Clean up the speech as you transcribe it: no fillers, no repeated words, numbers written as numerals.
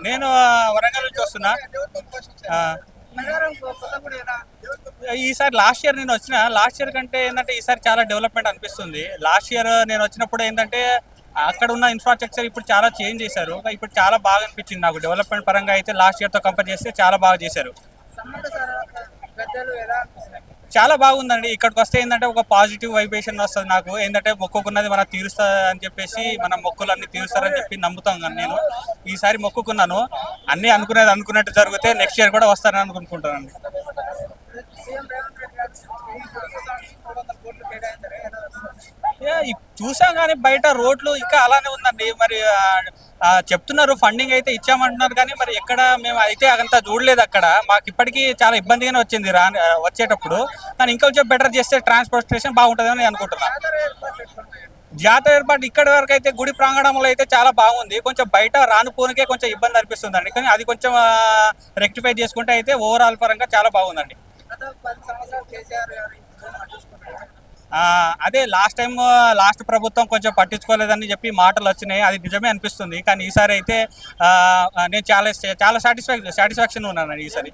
నేను వరంగల్ నుంచి వస్తున్నా. ఆ, ఈసారి లాస్ట్ ఇయర్ నేను వచ్చిన లాస్ట్ ఇయర్ కంటే ఏంటంటే ఈసారి చాలా డెవలప్మెంట్ అనిపిస్తుంది. లాస్ట్ ఇయర్ నేను వచ్చినప్పుడు ఏంటంటే అక్కడ ఉన్న ఇన్ఫ్రాస్ట్రక్చర్ ఇప్పుడు చాలా చేంజ్ చేశారు. ఇప్పుడు చాలా బాగా అనిపించింది నాకు. డెవలప్మెంట్ పరంగా అయితే లాస్ట్ ఇయర్తో కంపేర్ చేస్తే చాలా బాగా చేశారు. చాలా బాగుందండి. ఇక్కడికి వస్తే ఏంటంటే ఒక పాజిటివ్ వైబ్రేషన్ వస్తుంది నాకు. ఏంటంటే మొక్కుకున్నది మనం తీరుస్తా అని చెప్పేసి మన మొక్కులన్నీ తీరుస్తారని చెప్పి నమ్ముతాం. కానీ నేను ఈసారి మొక్కుకున్నాను. అన్నీ అనుకునేది అనుకున్నట్టు జరిగితే నెక్స్ట్ ఇయర్ కూడా వస్తారని అనుకుంటున్నాను. చూసాం కానీ బయట రోడ్లు ఇంకా అలానే ఉందండి. మరి చెప్తున్నారు ఫండింగ్ అయితే ఇచ్చామంటున్నారు కానీ మరి ఎక్కడ మేము అయితే అంతా చూడలేదు. అక్కడ మాకు ఇప్పటికీ చాలా ఇబ్బందిగానే వచ్చింది వచ్చేటప్పుడు. కానీ ఇంకొంచెం బెటర్ చేస్తే ట్రాన్స్పోర్టేషన్ బాగుంటుందని అనుకుంటున్నాను. జాతర ఏర్పాటు ఇక్కడి వరకు అయితే గుడి ప్రాంగణంలో అయితే చాలా బాగుంది. కొంచెం బయట రానుపోనికే కొంచెం ఇబ్బంది అనిపిస్తుందండి. కానీ అది కొంచెం రెక్టిఫై చేసుకుంటే అయితే ఓవరాల్ పరంగా చాలా బాగుందండి. అదే లాస్ట్ ప్రభుత్వం కొంచెం పట్టించుకోలేదని చెప్పి మాటలు వచ్చినాయి. అది నిజమే అనిపిస్తుంది. కానీ ఈసారి అయితే నేను చాలా సాటిస్ఫాక్షన్ ఉన్నానండి ఈసారి.